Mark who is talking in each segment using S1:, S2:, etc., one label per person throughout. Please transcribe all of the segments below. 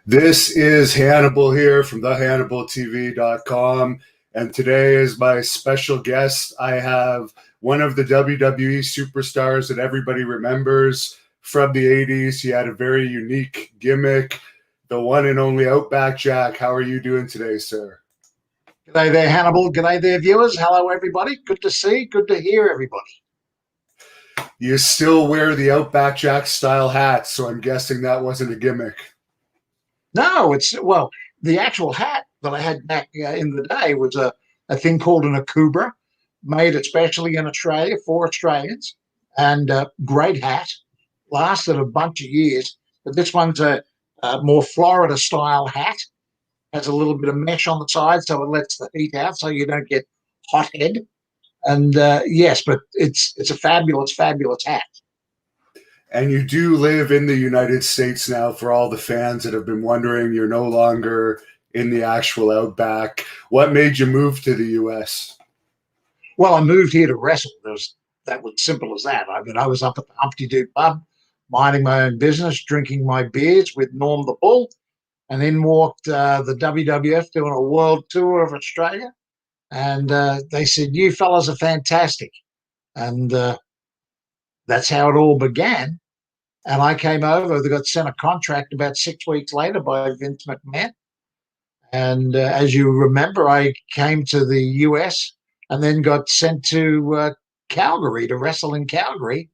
S1: This is Hannibal here from thehannibaltv.com, and today is my special guest. I have one of the WWE superstars that everybody remembers from the 80s. He had a very unique gimmick, the one and only Outback Jack. How are you doing today, sir?
S2: G'day there, Hannibal. G'day there, viewers. Hello, everybody. Good to see, good to hear everybody.
S1: You still wear the Outback Jack style hat, so I'm guessing that wasn't a gimmick.
S2: No, well, the actual hat that I had back in the day was a thing called an Akubra, made especially in Australia for Australians, and great hat. Lasted a bunch of years, but this one's a more Florida style hat. Has a little bit of mesh on the side so it lets the heat out so you don't get hot head. And yes, but it's a fabulous hat.
S1: And you do live in the United States now. For all the fans that have been wondering, you're no longer in the actual Outback. What made you move to the U.S.?
S2: Well, I moved here to wrestle. That was simple as that. I mean, I was up at the Humpty Doo pub, minding my own business, drinking my beers with Norm the Bull, and then walked the WWF doing a world tour of Australia. And they said, "You fellas are fantastic." And that's how it all began. And I came over. They got sent a contract about 6 weeks later by Vince McMahon. And as you remember, I came to the US and then got sent to Calgary to wrestle in Calgary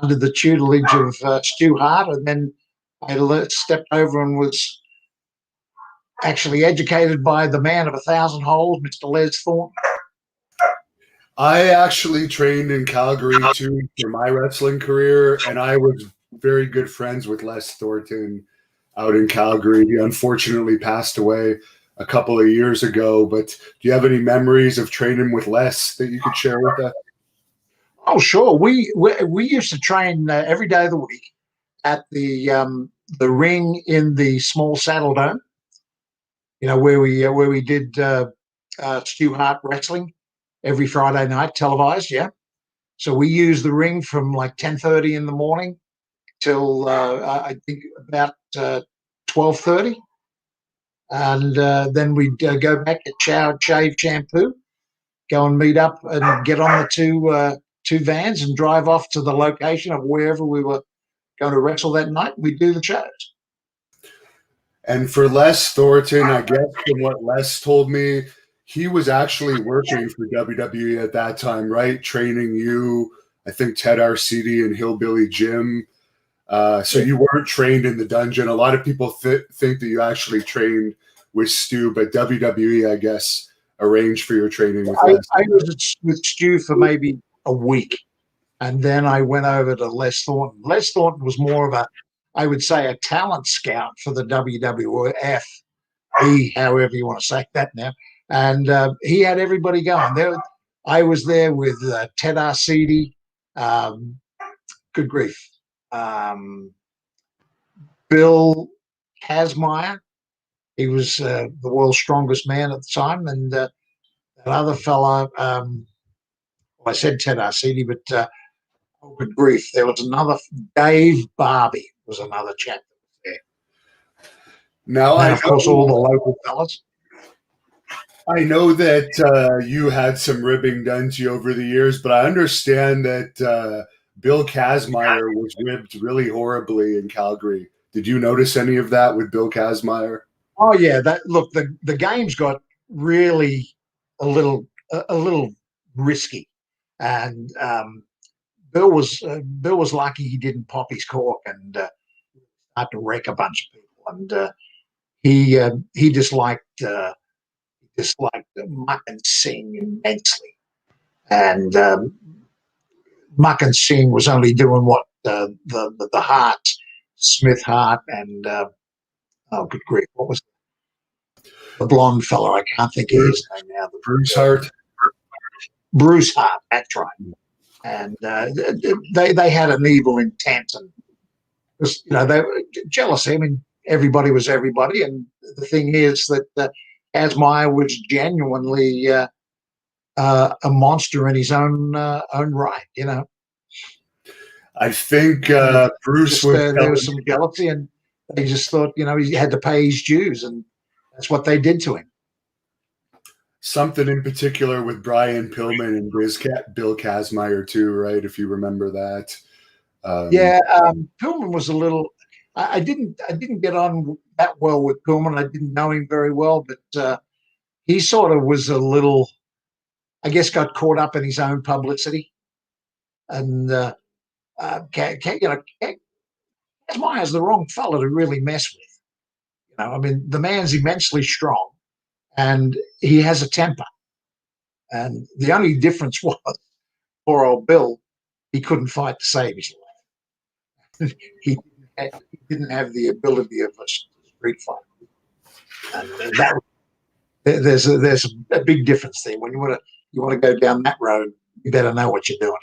S2: under the tutelage of Stu Hart. And then I stepped over and was actually educated by the man of 1,000 holes, Mr. Les Thornton.
S1: I actually trained in Calgary too for my wrestling career, and I was very good friends with Les Thornton out in Calgary. He unfortunately passed away a couple of years ago, but do you have any memories of training with Les that you could share with us?
S2: Oh, sure. We used to train every day of the week at the ring in the small Saddle Dome. You know, where we did Stu Hart wrestling every Friday night, televised. Yeah. So we used the ring from like 10:30 in the morning till I think about 12:30, and then we'd go back, get showered, shave, shampoo, go and meet up, and get on the two vans and drive off to the location of wherever we were going to wrestle that night. We'd do the shows.
S1: And for Les Thornton, I guess from what Les told me, he was actually working for WWE at that time, right? Training you, I think Ted Arcidi and Hillbilly Jim. So you weren't trained in the dungeon. A lot of people think that you actually trained with Stu, but WWE, I guess, arranged for your training with Les.
S2: I was with Stu for maybe a week, and then I went over to Les Thornton. Les Thornton was more of I would say, a talent scout for the WWF, however you want to say that now. And he had everybody going. I was there with Ted Arcidi, good grief, Bill Kazmaier. He was the world's strongest man at the time. And that other fella, I said Ted Arcidi, but oh, good grief, there was another, Dave Barbie was another chap that was there.
S1: Now,
S2: and of course, all the local fellas.
S1: I know that you had some ribbing done to you over the years, but I understand that Bill Kazmaier was ribbed really horribly in Calgary. Did you notice any of that with Bill Kazmaier?
S2: Oh yeah, look, the games got really a little risky, and Bill was lucky he didn't pop his cork and start to wreck a bunch of people, and he disliked Muck and Singh immensely, and Muck and Singh was only doing what the Hart, Smith Hart, and oh good grief, what was the blonde fellow? I can't think of his name now.
S1: Bruce Hart.
S2: Bruce Hart, that's right. And they had an evil intent, and they were jealous. I mean, everybody was everybody, and the thing is that Kazmaier was genuinely a monster in his own right.
S1: I think Bruce was.
S2: There was some jealousy, and they just thought, he had to pay his dues, and that's what they did to him.
S1: Something in particular with Brian Pillman and Bill Kazmaier too, right? If you remember that.
S2: Pillman was a little. I didn't get on that well with Pillman. I didn't know him very well, but he sort of was a little, I guess, got caught up in his own publicity, and Kazmaier's the wrong fella to really mess with. I mean, the man's immensely strong, and he has a temper. And the only difference was, poor old Bill, he couldn't fight to save his life. he didn't have the ability of a street fighter. And there's a big difference there. When you want to go down that road, you better know what you're doing.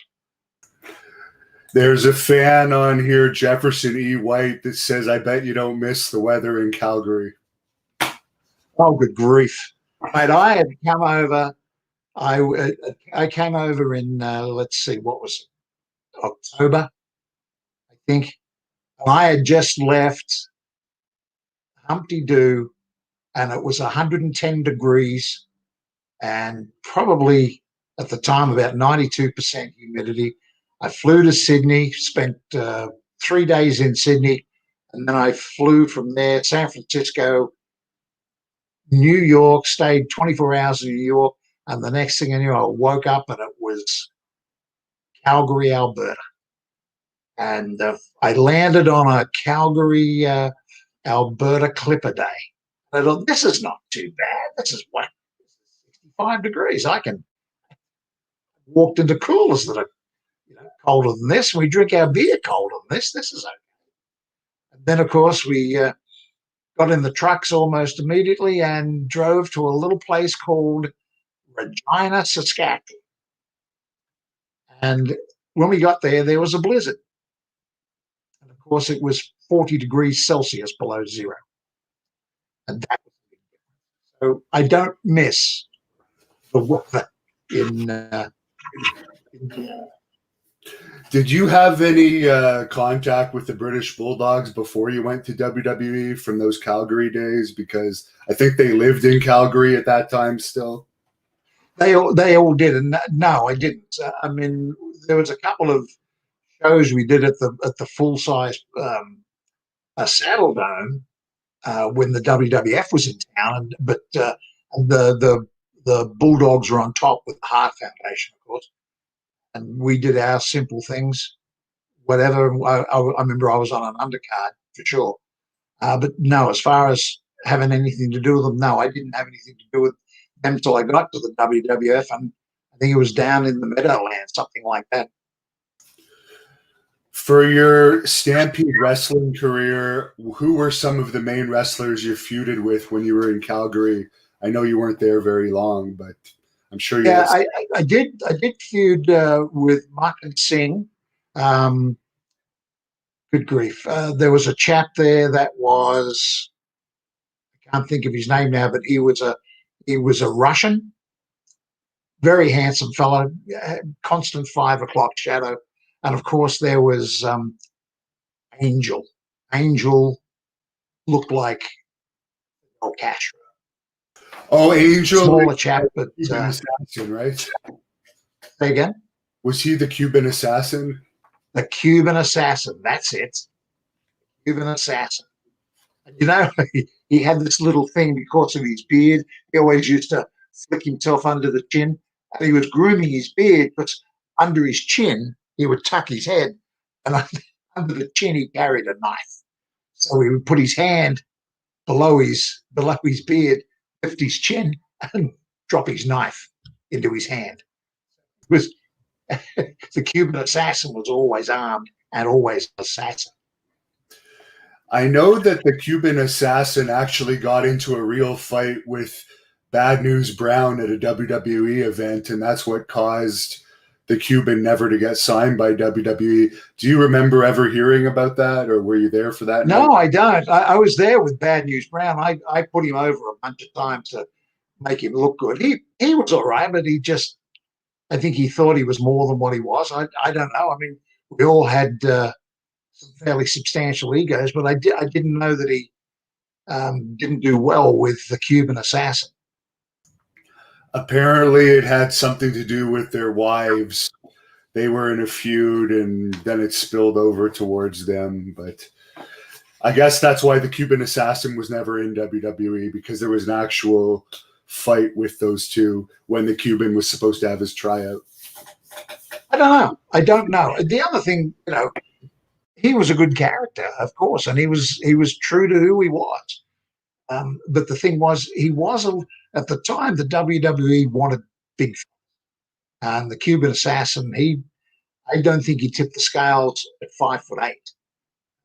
S1: There's a fan on here, Jefferson E. White, that says, "I bet you don't miss the weather in Calgary."
S2: Oh, good grief! Mate, I had come over. I came over in let's see, what was it? October, I think. I had just left Humpty Doo, and it was 110 degrees, and probably at the time about 92% humidity. I flew to Sydney, spent 3 days in Sydney, and then I flew from there, San Francisco, New York, stayed 24 hours in New York, and the next thing I knew, I woke up and it was Calgary, Alberta. And I landed on a Calgary, Alberta Clipper day. I thought, this is not too bad. This is 65 degrees. I can walked into coolers that are colder than this. We drink our beer colder than this. This is okay. And then, of course, we got in the trucks almost immediately and drove to a little place called Regina, Saskatchewan. And when we got there, there was a blizzard. And, of course, it was 40 degrees Celsius below zero. And that was big. So I don't miss the weather in
S1: Did you have any contact with the British Bulldogs before you went to WWE from those Calgary days? Because I think they lived in Calgary at that time still.
S2: They all did, and no, I didn't. I mean, there was a couple of shows we did at the full size Saddle Dome when the WWF was in town, but the Bulldogs were on top with the Heart Foundation, of course, and we did our simple things, whatever. I remember I was on an undercard for sure, but no, as far as having anything to do with them, no, I didn't have anything to do with them until I got to the WWF, and I think it was down in the Meadowlands, something like that.
S1: For your Stampede wrestling career, who were some of the main wrestlers you feuded with when you were in Calgary? I know you weren't there very long, but I'm sure you.
S2: Yeah, I did feud with Martin Singh. Good grief! There was a chap there that was, I can't think of his name now, but he was a Russian, very handsome fellow, constant 5 o'clock shadow, and of course there was Angel. Angel looked like El Castro.
S1: Oh, Angel,
S2: smaller chap, but
S1: Cuban assassin, right?
S2: Say again.
S1: Was he the Cuban assassin?
S2: The Cuban assassin. That's it. Cuban assassin. He had this little thing because of his beard. He always used to flick himself under the chin. And he was grooming his beard because under his chin, he would tuck his head. And under the chin, he carried a knife. So he would put his hand below his beard, lift his chin, and drop his knife into his hand. It was the Cuban assassin was always armed and always an assassin.
S1: I know that the Cuban assassin actually got into a real fight with Bad News Brown at a WWE event, and that's what caused the Cuban never to get signed by WWE. Do you remember ever hearing about that, or were you there for that?
S2: No, I don't. I was there with Bad News Brown. I put him over a bunch of times to make him look good. He was all right, but I think he thought he was more than what he was. I don't know. I mean, we all had some fairly substantial egos, but I didn't know that he didn't do well with the Cuban Assassin.
S1: Apparently, it had something to do with their wives. They were in a feud, and then it spilled over towards them. But I guess that's why the Cuban Assassin was never in WWE, because there was an actual fight with those two when the Cuban was supposed to have his tryout.
S2: I don't know. The other thing, he was a good character, of course, and he was true to who he was. But the thing was, he was at the time the WWE wanted big, and the Cuban Assassin. I don't think he tipped the scales at 5'8",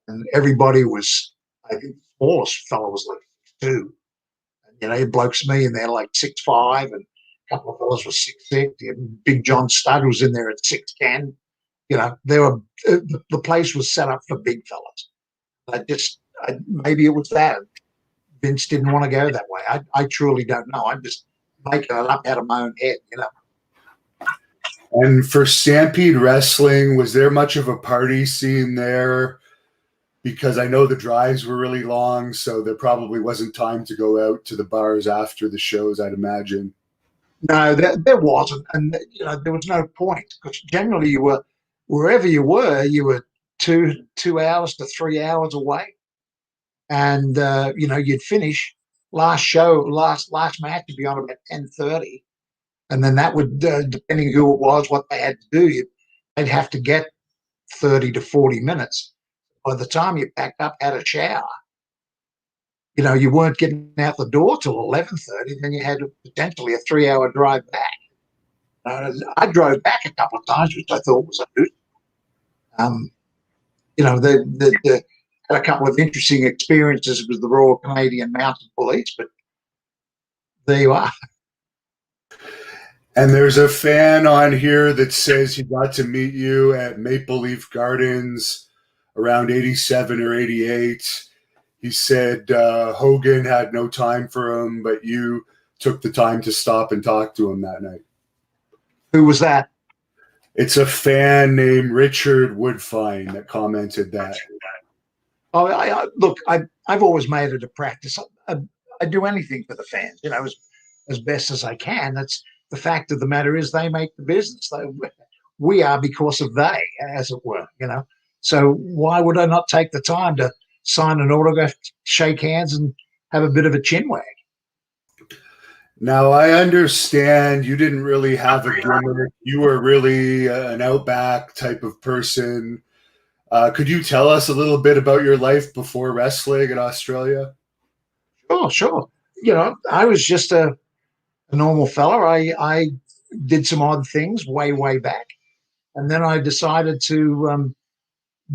S2: and everybody was. I think the smallest fellow was like 6'2". You blokes me, and they're like 6'5", and a couple of fellas were 6'6". Big John Studd was in there at 6'10". The place was set up for big fellas. Maybe it was that Vince didn't want to go that way. I truly don't know. I'm just making it up out of my own head.
S1: And for Stampede Wrestling, was there much of a party scene there? Because I know the drives were really long, so there probably wasn't time to go out to the bars after the shows, I'd imagine.
S2: No, there wasn't, and there was no point, because generally you were wherever you were 2 hours to 3 hours away, and you'd finish last match would be on about 10:30, and then that would depending who it was, what they had to do, they'd have to get 30 to 40 minutes. By the time you packed up, had a shower, you weren't getting out the door till 11:30. Then you had potentially a 3-hour drive back. I drove back a couple of times, which I thought was a hoot. They had a couple of interesting experiences with the Royal Canadian Mounted Police, but there you are.
S1: And there's a fan on here that says he got to meet you at Maple Leaf Gardens around 87 or 88. He said Hogan had no time for him, but you took the time to stop and talk to him that night.
S2: Who was that?
S1: It's a fan named Richard Woodfine that commented that.
S2: Oh, look, I've always made it a practice. I do anything for the fans, as best as I can. That's the fact of the matter is they make the business. We are because of they, as it were, So why would I not take the time to sign an autograph, shake hands, and have a bit of a chin wag?
S1: Now, I understand you didn't really have a gimmick. You were really an Outback type of person. Could you tell us a little bit about your life before wrestling in Australia?
S2: Oh, sure. I was just a normal fella. I did some odd things way back, and then I decided to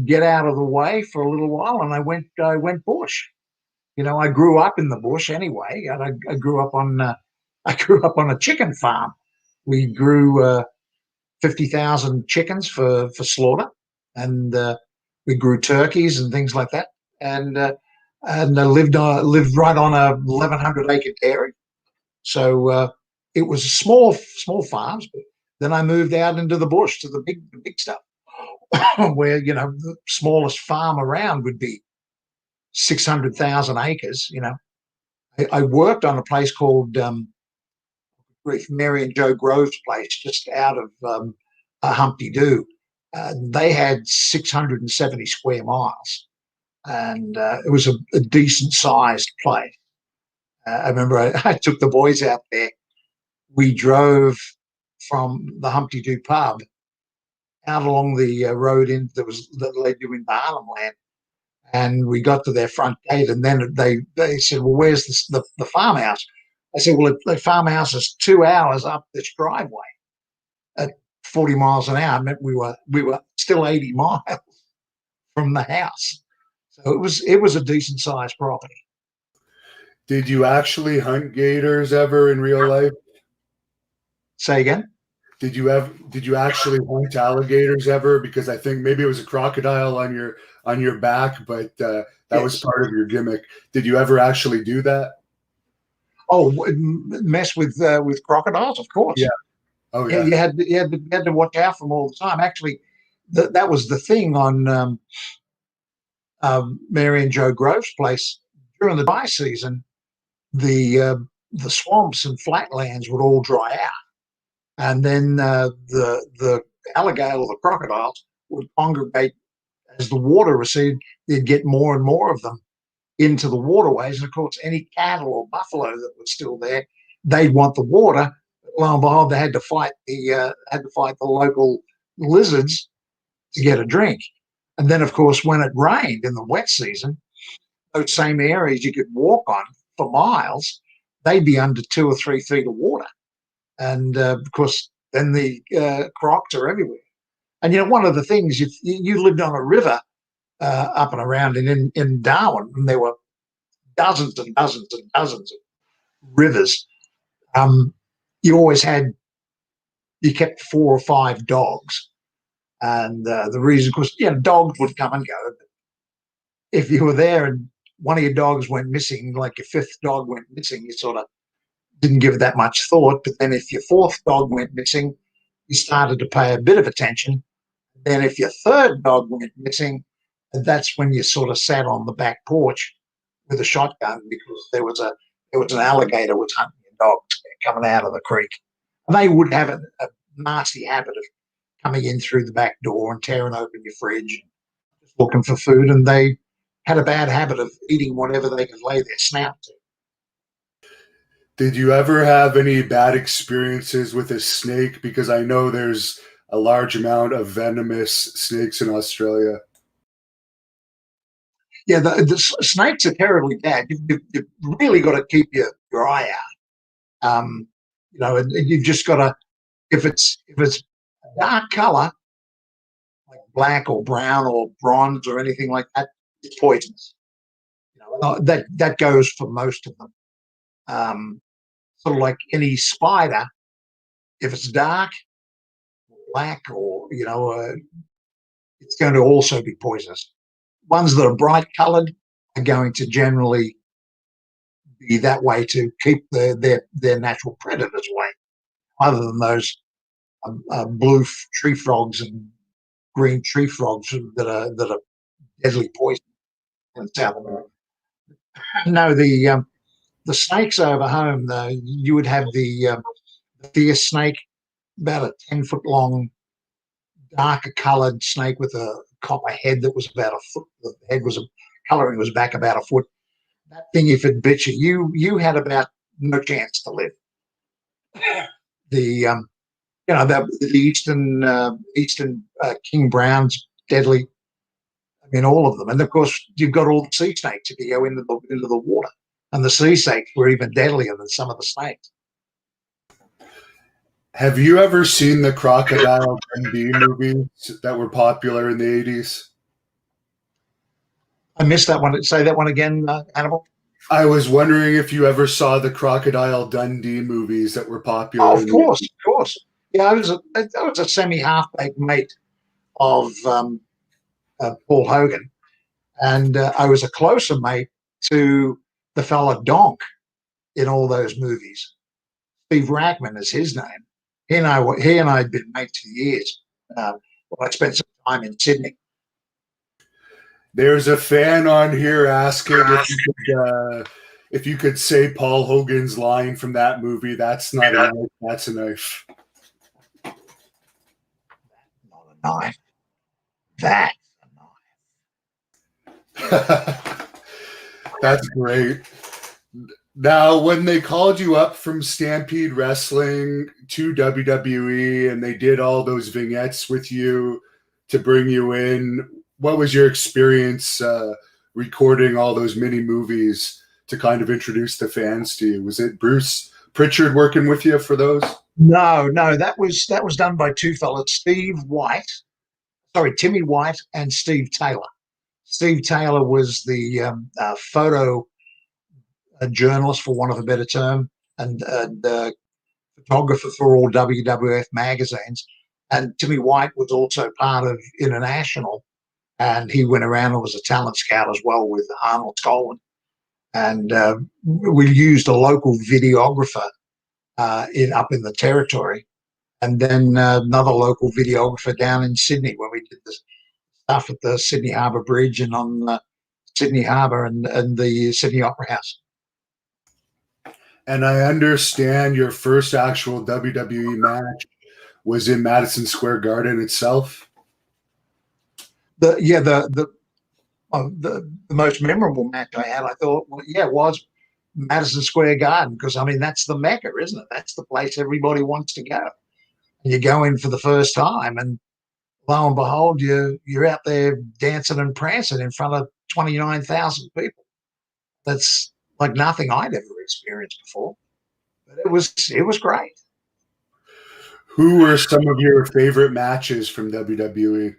S2: get out of the way for a little while, and I went bush. I grew up in the bush anyway, and I grew up on a chicken farm. We grew 50,000 chickens for slaughter, and we grew turkeys and things like that, and I lived right on a 1,100 acre dairy. So it was small farms. But then I moved out into the bush to the big stuff, where the smallest farm around would be 600,000 acres. I worked on a place called Mary and Joe Grove's place, just out of Humpty Doo. They had 670 square miles, and it was a decent sized place. I remember I took the boys out there. We drove from the Humpty Doo pub out along the road that led you into Arnhem Land, and we got to their front gate, and then they said, "Well, where's the farmhouse?" I said, "Well, the farmhouse is 2 hours up this driveway at 40 miles an hour." It meant we were still 80 miles from the house, so it was a decent sized property.
S1: Did you actually hunt gators ever in real life?
S2: Say again?
S1: Did you actually hunt alligators ever? Because I think maybe it was a crocodile on your back, but that
S2: Yes.
S1: was part of your gimmick. Did you ever actually do that?
S2: Oh, mess with crocodiles, of course.
S1: Yeah. Oh yeah.
S2: You had to watch out for them all the time. Actually, that was the thing on Mary and Joe Grove's place, during the dry season, the swamps and flatlands would all dry out, and then the alligator or the crocodiles would congregate as the water receded. You'd get more and more of them into the waterways, and of course, any cattle or buffalo that was still there, they'd want the water. But lo and behold, they had to fight the local lizards to get a drink. And then, of course, when it rained in the wet season, those same areas you could walk on for miles, they'd be under 2 or 3 feet of water. And of course, then the crocs are everywhere. And one of the things, if you lived on a river up and around in Darwin, and there were dozens and dozens and dozens of rivers, you kept 4 or 5 dogs. And the reason, of course, dogs would come and go. But if you were there and one of your dogs went missing, like your 5th dog went missing, you sort of didn't give it that much thought. But then if your 4th dog went missing, you started to pay a bit of attention. Then if your 3rd dog went missing, that's when you sort of sat on the back porch with a shotgun, because there was an alligator was hunting your dogs coming out of the creek. And they would have a nasty habit of coming in through the back door and tearing open your fridge, just looking for food. And they had a bad habit of eating whatever they could lay their snout to.
S1: Did you ever have any bad experiences with a snake? Because I know there's a large amount of venomous snakes in Australia.
S2: Yeah, the snakes are terribly bad. You've really got to keep your eye out. And you've just got to, if it's a dark color, like black or brown or bronze or anything like that, it's poisonous. That goes for most of them. Sort of like any spider, if it's dark, black, or it's going to also be poisonous. Ones that are bright coloured are going to generally be that way to keep their natural predators away. Other than those blue tree frogs and green tree frogs that are deadly poison in South America. No, the snakes over home, you would have the fierce snake, about a 10-foot long, darker coloured snake with a copper head that was about a foot. The head was colouring was back about a foot. That thing, if it bit you had about no chance to live. The eastern king browns, deadly. I mean, all of them. And of course, you've got all the sea snakes if you go into the water. And the sea snakes were even deadlier than some of the snakes.
S1: Have you ever seen the Crocodile Dundee movies that were popular in the 80s?
S2: I missed that one. Say that one again, Hannibal.
S1: I was wondering if you ever saw the Crocodile Dundee movies that were popular.
S2: Oh, of course. Yeah, I was a semi-half-baked mate of Paul Hogan, and I was a closer mate to the fella Donk in all those movies. Steve Rackman is his name. He and I had been mates for years. I spent some time in Sydney.
S1: There's a fan on here asking if you could say Paul Hogan's line from that movie. That's not a knife. That's a knife.
S2: Not a knife. That's a
S1: knife. That's great. Now, when they called you up from Stampede Wrestling to WWE and they did all those vignettes with you to bring you in, what was your experience recording all those mini movies to kind of introduce the fans to you? Was it Bruce Pritchard working with you for those?
S2: No, that was done by 2 fellas, Timmy White and Steve Taylor. Steve Taylor was the photo journalist, for want of a better term, and photographer for all WWF magazines. And Timmy White was also part of International, and he went around and was a talent scout as well with Arnold Skolin. And we used a local videographer up in the territory, and then another local videographer down in Sydney when we did this stuff at the Sydney Harbour Bridge and on Sydney Harbour and the Sydney Opera House.
S1: And I understand your first actual WWE match was in Madison Square Garden itself.
S2: The most memorable match I had, I thought, was Madison Square Garden, because I mean that's the mecca, isn't it? That's the place everybody wants to go. And you go in for the first time, and lo and behold, you're out there dancing and prancing in front of 29,000 people. That's like nothing I'd ever experienced before. But it was great.
S1: Who were some of your favorite matches from WWE?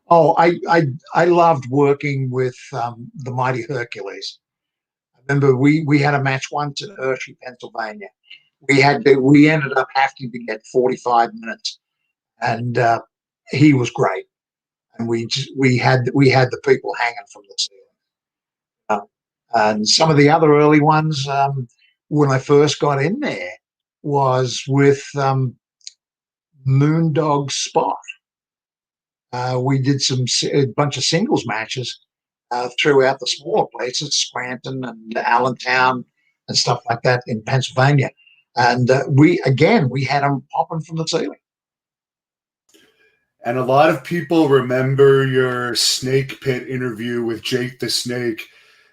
S2: Oh, I loved working with the Mighty Hercules. I remember we had a match once in Hershey, Pennsylvania. We ended up having to get 45 minutes, and he was great. And we had the people hanging from the ceiling. And some of the other early ones, when I first got in there, was with Moondog Spot. We did a bunch of singles matches throughout the smaller places, Scranton and Allentown and stuff like that in Pennsylvania. And we had them popping from the ceiling.
S1: And a lot of people remember your Snake Pit interview with Jake the Snake.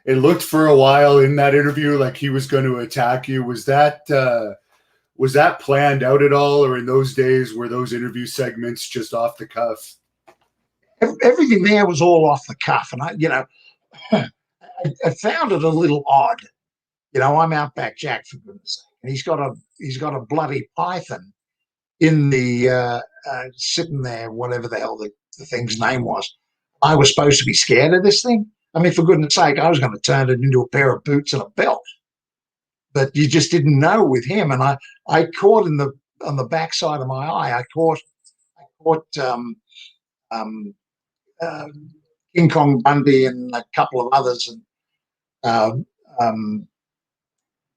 S1: It looked for a while in that interview like he was going to attack you. Was that planned out at all, or in those days were those interview segments just off the cuff?
S2: Everything there was all off the cuff, and I found it a little odd. I'm Outback Jack, for goodness sake, and he's got a bloody python in the sitting there, whatever the hell the thing's name was. I was supposed to be scared of this thing. I mean, for goodness sake, I was going to turn it into a pair of boots and a belt. But you just didn't know with him. And I caught on the backside of my eye, I caught King Kong Bundy and a couple of others, and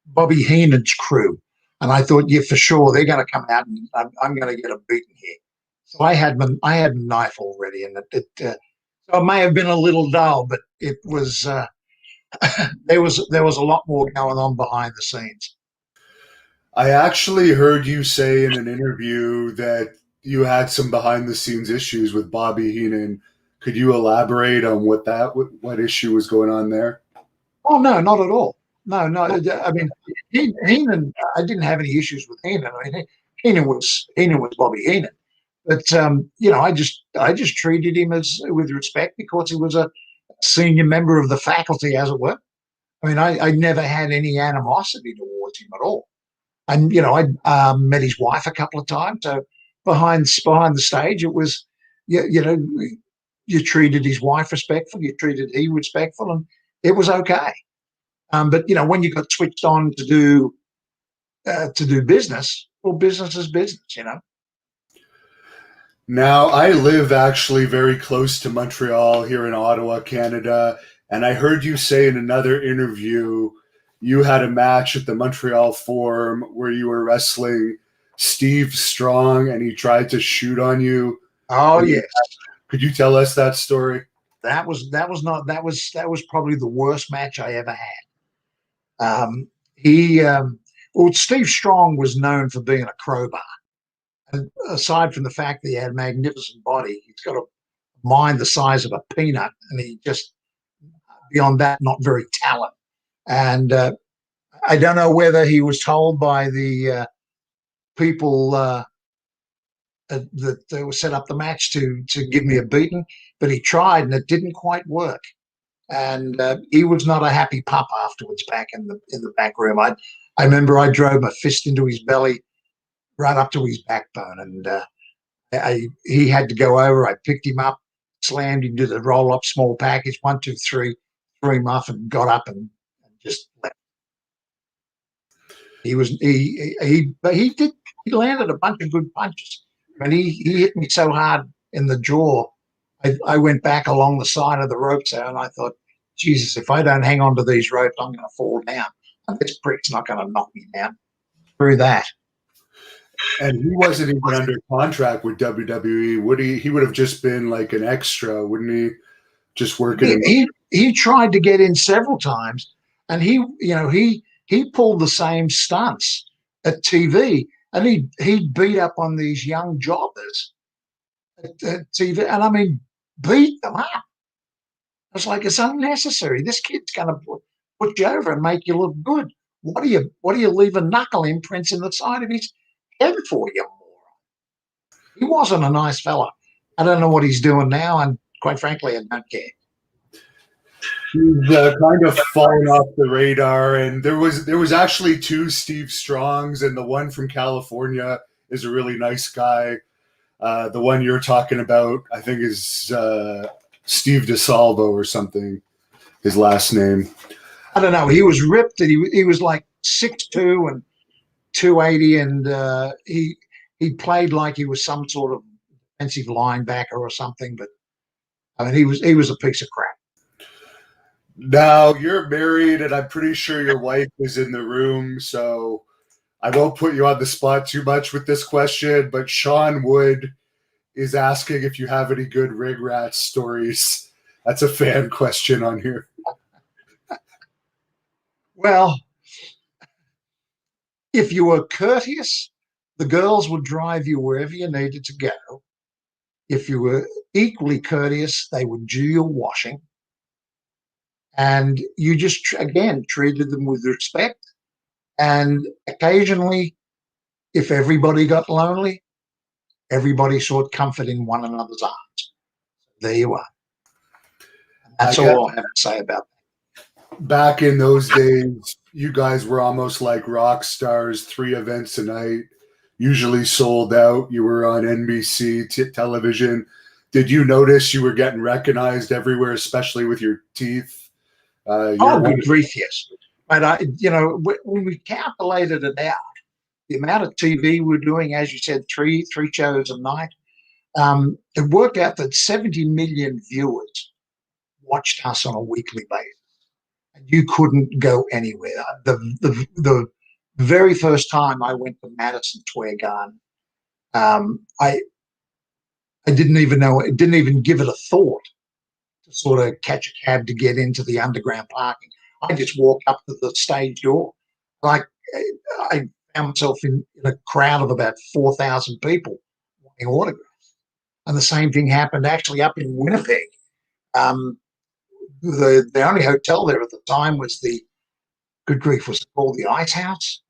S2: Bobby Heenan's crew. And I thought, yeah, for sure, they're going to come out and I'm going to get a beating here. So I had a knife already, and so it may have been a little dull, but it was there was a lot more going on behind the scenes.
S1: I actually heard you say in an interview that you had some behind the scenes issues with Bobby Heenan. Could you elaborate on what issue was going on there?
S2: Oh no, not at all. No. I mean, Heenan. I didn't have any issues with Heenan. I mean, Heenan was Bobby Heenan. But I just treated him with respect because he was a senior member of the faculty, as it were. I mean, I never had any animosity towards him at all. And I met his wife a couple of times. So behind the stage, it was you treated his wife respectful, you treated he respectful, and it was okay. But when you got switched on to do business, well, business is business,
S1: Now, I live actually very close to Montreal here in Ottawa, Canada, and I heard you say in another interview you had a match at the Montreal Forum where you were wrestling Steve Strong and he tried to shoot on you.
S2: Oh, yes.
S1: Could you tell us that story?
S2: That was probably the worst match I ever had. Steve Strong was known for being a crowbar. And aside from the fact that he had a magnificent body, he's got a mind the size of a peanut, and he just, beyond that, not very talented. And I don't know whether he was told by the people that they were set up the match to give me a beating, but he tried and it didn't quite work. And he was not a happy pup afterwards back in the back room. I remember I drove my fist into his belly right up to his backbone, and he had to go over. I picked him up, slammed him to the roll-up small package, 1, 2, 3, threw him off, and got up and just left. He landed a bunch of good punches. I mean, he hit me so hard in the jaw, I went back along the side of the ropes there, and I thought, Jesus, if I don't hang on to these ropes, I'm going to fall down. And this prick's not going to knock me down through that.
S1: And he wasn't even under contract with WWE, would he? He would have just been like an extra, wouldn't he? just working in.
S2: He tried to get in several times, and he pulled the same stunts at TV, and he beat up on these young jobbers at TV, and I mean beat them up. It's like it's unnecessary. This kid's going to put you over and make you look good. What do you leave a knuckle imprints in the side of his head for, you moron? He wasn't a nice fella. I don't know what he's doing now, and quite frankly, I don't care.
S1: He's kind of fallen off the radar, and there was actually two Steve Strongs, and the one from California is a really nice guy. The one you're talking about, I think, is Steve DeSalvo or something. His last name.
S2: I don't know. He was ripped, and he was like 6'2" and 280, and he played like he was some sort of defensive linebacker or something. But I mean, he was a piece of crap.
S1: Now you're married, and I'm pretty sure your wife is in the room, so I won't put you on the spot too much with this question. But Sean Wood is asking if you have any good rig rat stories. That's a fan question on here.
S2: Well, if you were courteous, the girls would drive you wherever you needed to go. If you were equally courteous, they would do your washing. And you just, again, treated them with respect. And occasionally, if everybody got lonely, everybody sought comfort in one another's arms. There you are. And that's all I have to say about that.
S1: Back in those days, you guys were almost like rock stars, 3 events a night, usually sold out. You were on NBC television. Did you notice you were getting recognized everywhere, especially with your teeth?
S2: Good grief, yes. But when we calculated it out, the amount of TV we're doing, as you said, three shows a night, it worked out that 70 million viewers watched us on a weekly basis. And you couldn't go anywhere. The very first time I went to Madison Square Garden, I didn't even know, it didn't even give it a thought to sort of catch a cab to get into the underground parking. I just walked up to the stage door. I found myself in a crowd of about 4,000 people wanting autographs. And the same thing happened actually up in Winnipeg. The only hotel there at the time was the, good grief, was it called the Ice House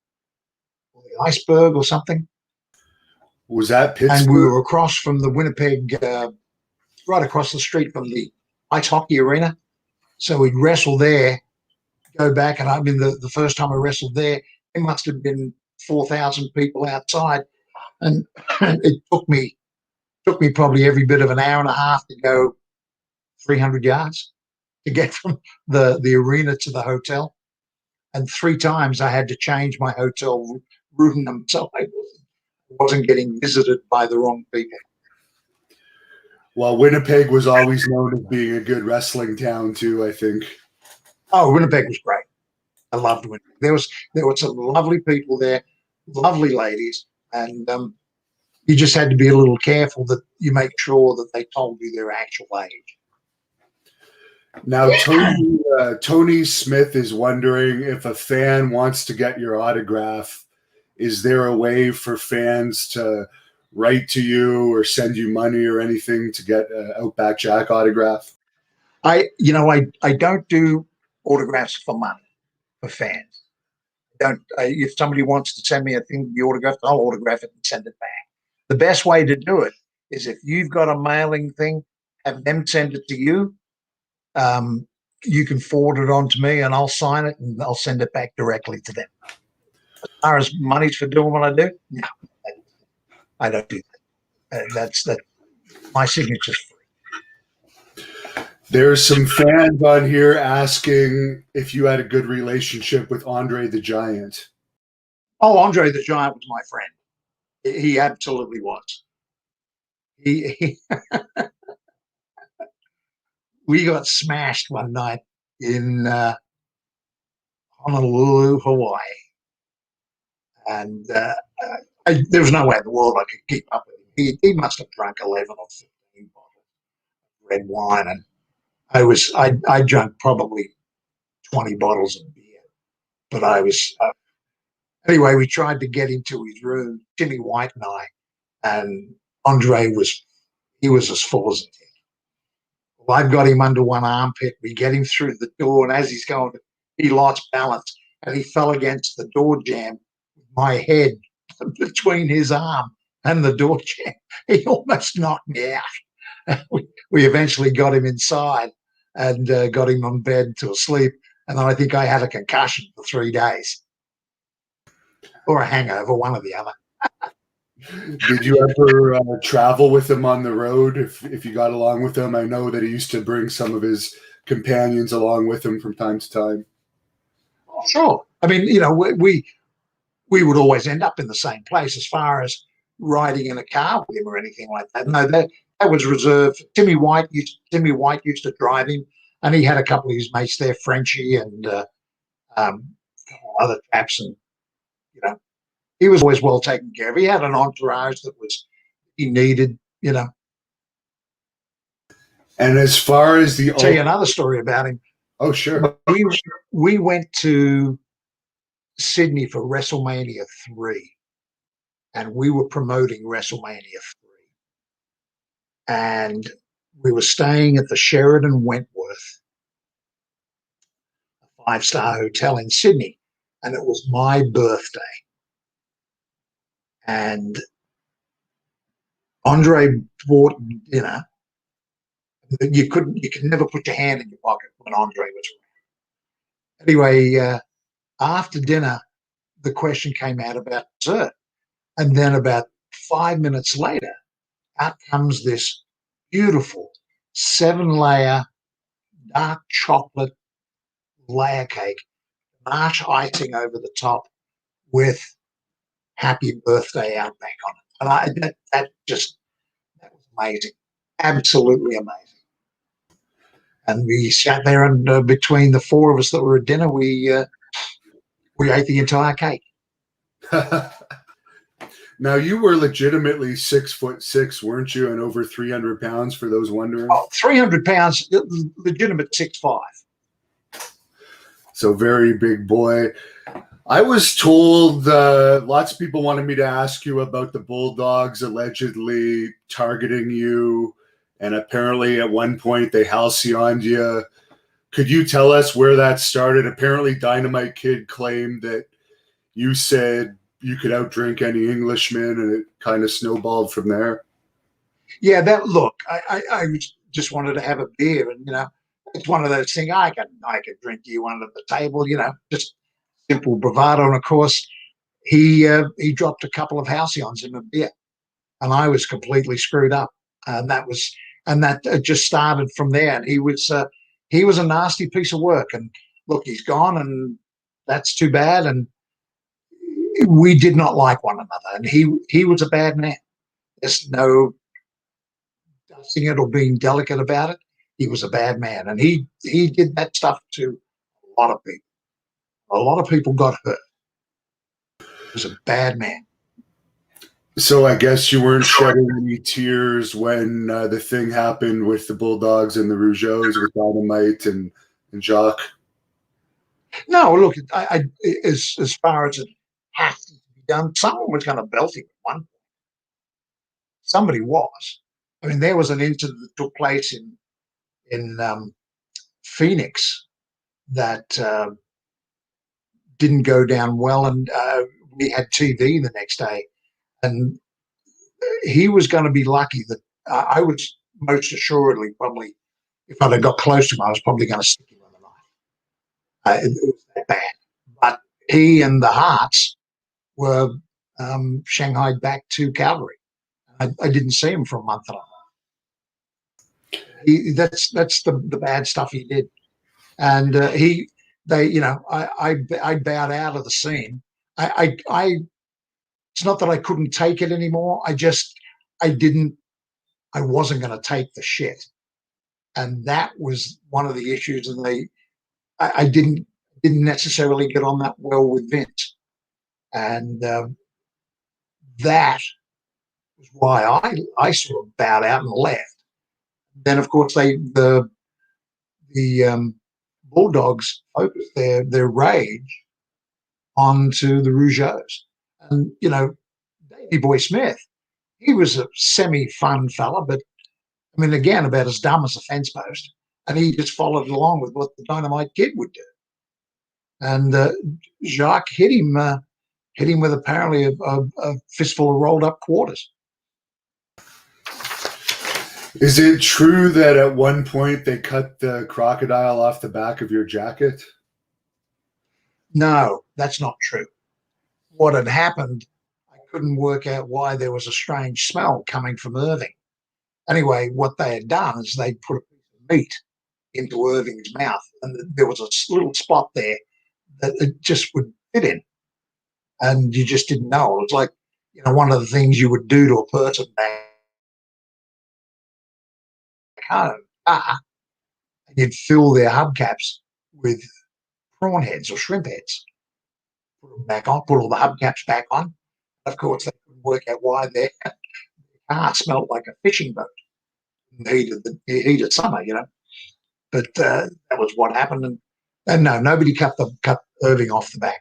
S2: or the Iceberg or something?
S1: Was that Pittsburgh?
S2: And we were across from the Winnipeg, right across the street from the ice hockey arena. So we'd wrestle there, go back, and I mean, the first time I wrestled there, it must have been 4,000 people outside, and it took me probably every bit of an hour and a half to go 300 yards to get from the arena to the hotel, and 3 times I had to change my hotel room so I wasn't getting visited by the wrong people.
S1: Well, Winnipeg was always known as being a good wrestling town too, I think.
S2: Oh, Winnipeg was great. I loved Winnipeg. There were some lovely people there, lovely ladies, and you just had to be a little careful that you make sure that they told you their actual age.
S1: Now, Tony Smith is wondering if a fan wants to get your autograph, is there a way for fans to write to you or send you money or anything to get an Outback Jack autograph?
S2: I don't do autographs for money for fans. If somebody wants to send me a thing to be autographed, I'll autograph it and send it back. The best way to do it is if you've got a mailing thing, have them send it to you. You can forward it on to me, and I'll sign it and I'll send it back directly to them. As far as money's for doing what I do, no, I don't do that. That's my signature's free.
S1: There's some fans on here asking if you had a good relationship with Andre the Giant.
S2: Oh, Andre the Giant was my friend. He absolutely was. He we got smashed one night in Honolulu, Hawaii, and there was no way in the world I could keep up with him. He must have drunk 11 or 15 bottles of red wine, and I drank probably 20 bottles of beer, but I was anyway. We tried to get into his room, Jimmy White and I, and Andre was as full as a tin. Well, I've got him under one armpit. We get him through the door, and as he's going, he lost balance and he fell against the door jamb with my head between his arm and the door jamb. He almost knocked me out. We eventually got him inside and got him on bed to sleep. And then I think I had a concussion for 3 days or a hangover, one or the other.
S1: Did you ever travel with him on the road if you got along with him? I know that he used to bring some of his companions along with him from time to time.
S2: Sure. I mean, you know, we would always end up in the same place as far as riding in a car with him or anything like that. No, that was reserved. Timmy White used to drive him, and he had a couple of his mates there, Frenchie and a couple of other chaps, and you know, he was always well taken care of. He had an entourage that he needed, you know.
S1: And as far as
S2: I'll tell you another story about him.
S1: Oh, sure.
S2: We went to Sydney for WrestleMania 3, and we were promoting WrestleMania 3. And we were staying at the Sheraton Wentworth, a 5-star hotel in Sydney, and it was my birthday. And Andre bought dinner. You could never put your hand in your pocket when Andre was around. Anyway, after dinner, the question came out about dessert. And then about 5 minutes later, out comes this beautiful 7-layer dark chocolate layer cake, March icing over the top with "Happy Birthday Outback" on it. And that was amazing, absolutely amazing. And we sat there, and between the four of us that were at dinner, we ate the entire cake.
S1: Now, you were legitimately 6'6", weren't you? And over 300 pounds, for those wondering.
S2: Oh, 300 pounds, legitimate 6'5".
S1: So very big boy. I was told lots of people wanted me to ask you about the Bulldogs allegedly targeting you, and apparently at one point they halcyoned you. Could you tell us where that started? Apparently Dynamite Kid claimed that you said you could outdrink any Englishman, and it kind of snowballed from there.
S2: Yeah, I just wanted to have a beer, and you know, it's one of those things. I could drink you under the table, you know, just simple bravado. And of course, he dropped a couple of halcyons in a beer, and I was completely screwed up, and that just started from there. And he was a nasty piece of work. And look, he's gone, and that's too bad. And we did not like one another, and he was a bad man. There's no dusting it or being delicate about it. He was a bad man, and he did that stuff to a lot of people. A lot of people got hurt. He was a bad man.
S1: So I guess you weren't shedding any tears when the thing happened with the Bulldogs and the Rougeaus with Dynamite and Jacques.
S2: No, look, as far as it has to be done, someone was going to belt him at one point. Somebody was. I mean, there was an incident that took place in Phoenix that didn't go down well, and we had TV the next day, and he was going to be lucky that I was most assuredly probably, if I'd have got close to him, I was probably going to stick him with a knife. It was that bad. But he and the Hearts were shanghaied back to Calgary. I didn't see him for a month and a half. That's the bad stuff he did, and I bowed out of the scene. It's not that I couldn't take it anymore. I wasn't going to take the shit, and that was one of the issues. And I didn't necessarily get on that well with Vince, and that was why I sort of bowed out and left. Then, of course, the the Bulldogs focused their rage onto the Rougeaus. And, Davey Boy Smith, he was a semi-fun fella, but, I mean, again, about as dumb as a fence post. And he just followed along with what the Dynamite Kid would do. And Jacques hit him with apparently a fistful of rolled up quarters.
S1: Is it true that at one point they cut the crocodile off the back of your jacket?
S2: No, that's not true. What had happened, I couldn't work out why there was a strange smell coming from Irving. Anyway, what they had done is they put a piece of meat into Irving's mouth, and there was a little spot there that it just would fit in, and you just didn't know. It was like, one of the things you would do to a person back home, and you'd fill their hubcaps with prawn heads or shrimp heads. Put them back on, put all the hubcaps back on. Of course, they couldn't work out why their car smelled like a fishing boat in the heat of summer, But that was what happened. And no, nobody cut Irving off the back.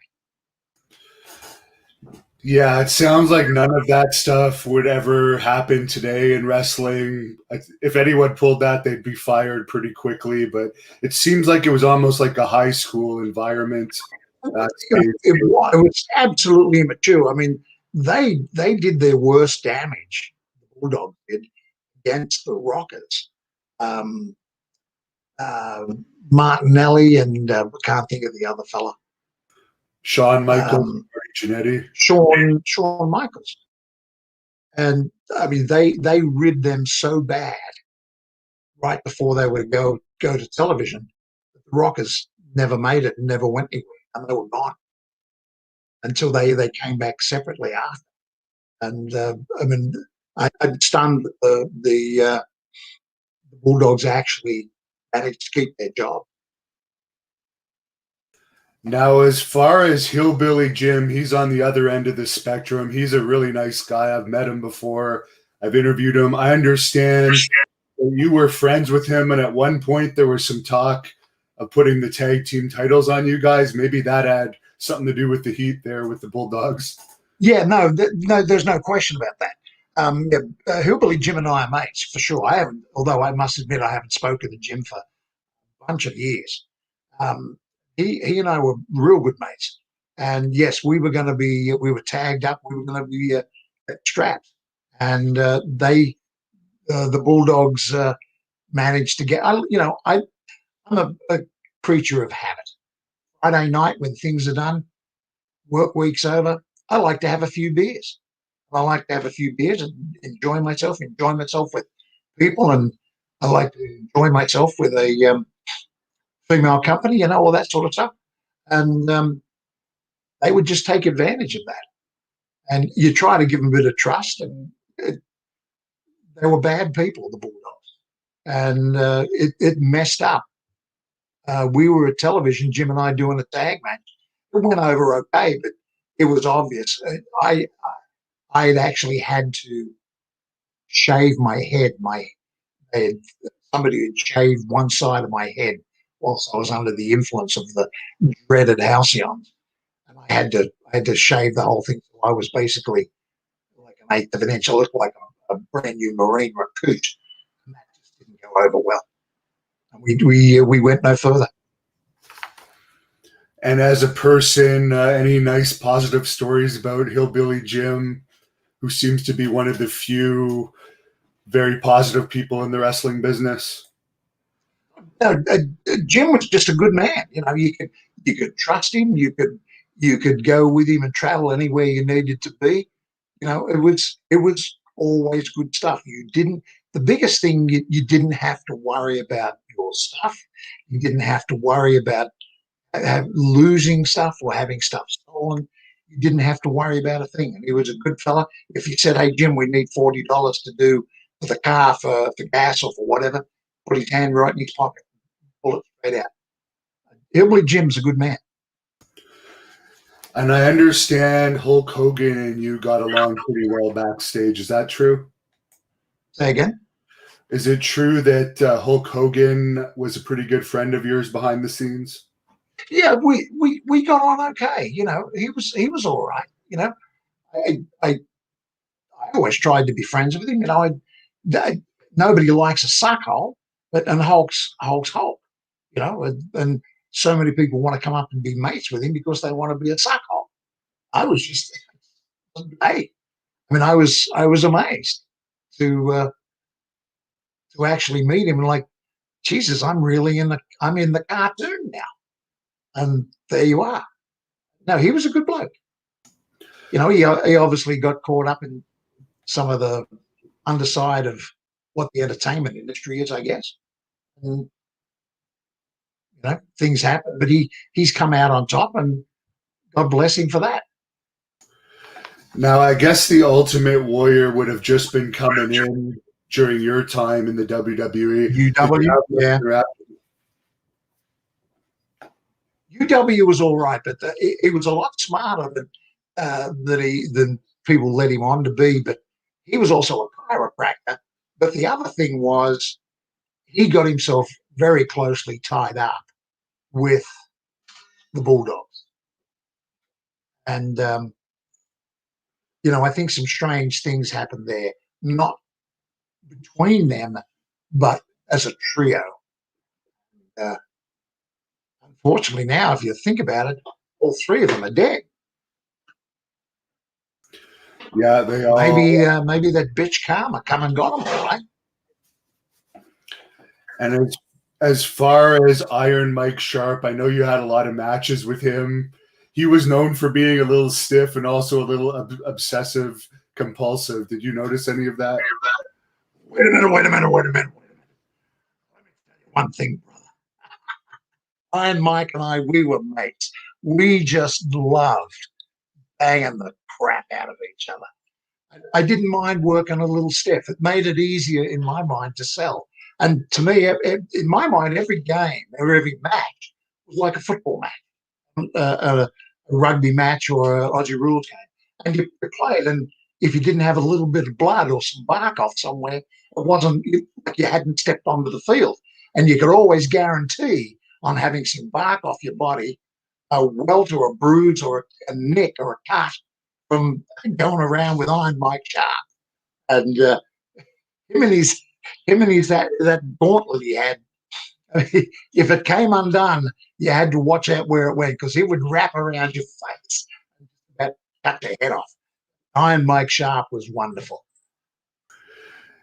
S1: Yeah, it sounds like none of that stuff would ever happen today in wrestling. If anyone pulled that, they'd be fired pretty quickly. But it seems like it was almost like a high school environment.
S2: It was absolutely immature. I mean, they did their worst damage, the Bulldogs did, against the Rockers. Martinelli and I can't think of the other fella.
S1: Shawn Michaels, Jannetty.
S2: Shawn Michaels. And I mean, they rid them so bad right before they would go to television. The Rockers never made it and never went anywhere, and they were gone until they came back separately after. And I mean, I'm stunned that the Bulldogs actually managed to keep their job.
S1: Now, as far as Hillbilly Jim, he's on the other end of the spectrum. He's a really nice guy. I've met him before. I've interviewed him. I understand that you were friends with him, and at one point there was some talk of putting the tag team titles on you guys. Maybe that had something to do with the heat there with the Bulldogs.
S2: Yeah, no, there's no question about that. Hillbilly Jim and I are mates for sure. Although I must admit I haven't spoken to Jim for a bunch of years. He and I were real good mates, and yes, we were tagged up. We were going to be strapped, and the Bulldogs managed to get. I'm a creature of habit. Friday night when things are done, work week's over, I like to have a few beers. I like to have a few beers and enjoy myself with people, and I like to enjoy myself with a female company, all that sort of stuff. And they would just take advantage of that. And you try to give them a bit of trust, and they were bad people, the Bulldogs. And it messed up. We were at television, Jim and I doing a tag match. It went over okay, but it was obvious. I had actually had to shave my head. Somebody had shaved one side of my head whilst I was under the influence of the dreaded halcyons, and I had to shave the whole thing. So I was basically like an eighth of an inch. I looked like a brand new marine recruit, and that just didn't go over well. And we went no further.
S1: And as a person, any nice positive stories about Hillbilly Jim, who seems to be one of the few very positive people in the wrestling business?
S2: No, Jim was just a good man. You could trust him. You could go with him and travel anywhere you needed to be. It was always good stuff. The biggest thing, you didn't have to worry about your stuff. You didn't have to worry about losing stuff or having stuff stolen. You didn't have to worry about a thing. And he was a good fella. If you said, "Hey Jim, we need $40 to do for the car for gas or for whatever," put his hand right in his pocket, pull it straight out. Hillbilly Jim's a good man.
S1: And I understand Hulk Hogan and you got along pretty well backstage. Is that true?
S2: Say again?
S1: Is it true that Hulk Hogan was a pretty good friend of yours behind the scenes?
S2: Yeah, we got on okay. He was all right. I, I I always tried to be friends with him. Nobody likes a suckhole, and Hulk's Hulk. And so many people want to come up and be mates with him because they want to be a suckhole. I was just, hey, I was amazed to actually meet him and like, Jesus, I'm in the cartoon now, and there you are. No, he was a good bloke. He obviously got caught up in some of the underside of what the entertainment industry is, I guess. And, things happen, but he's come out on top, and God bless him for that.
S1: Now, I guess the Ultimate Warrior would have just been coming in during your time in the WWE.
S2: UW, yeah. UW was all right, but it was a lot smarter than people let him on to be. But he was also a chiropractor. But the other thing was he got himself very closely tied up with the Bulldogs. And, I think some strange things happened there, not between them, but as a trio. Uh, Unfortunately, now, if you think about it, all three of them are dead.
S1: Yeah, they all.
S2: Maybe that bitch Karma come and got them, right?
S1: And as far as Iron Mike Sharp, I know you had a lot of matches with him. He was known for being a little stiff and also a little obsessive compulsive. Did you notice any of that?
S2: Wait a minute. Let me tell you one thing, brother. Iron Mike and I, we were mates. We just loved banging the crap out of each other. I didn't mind working a little stiff. It made it easier in my mind to sell. And to me, in my mind, every game or every match was like a football match, a rugby match or an Aussie rules game. And you played, and if you didn't have a little bit of blood or some bark off somewhere, it wasn't like you hadn't stepped onto the field. And you could always guarantee on having some bark off your body, a welt or a bruise or a nick or a cut from going around with Iron Mike Sharp. And him and his that gauntlet he had. If it came undone, you had to watch out where it went because he would wrap around your face and cut the head off. Iron Mike Sharp was wonderful.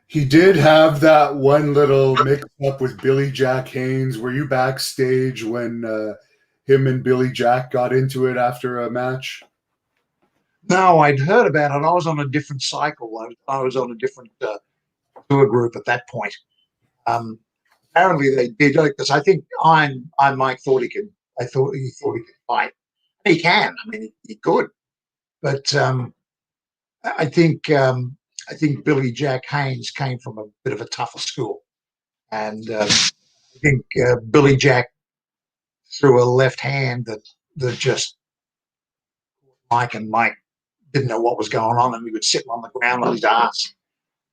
S1: He did have that one little mix up with Billy Jack Haynes. Were you backstage when him and Billy Jack got into it after a match?
S2: No, I'd heard about it. I was on a different cycle. I was on a different tour group at that point. Apparently they did because I think Iron Mike thought he could. He thought he could fight. He can. I mean, he could. But I think Billy Jack Haynes came from a bit of a tougher school, and I think Billy Jack threw a left hand that just Mike didn't know what was going on, and he was sitting on the ground on his ass.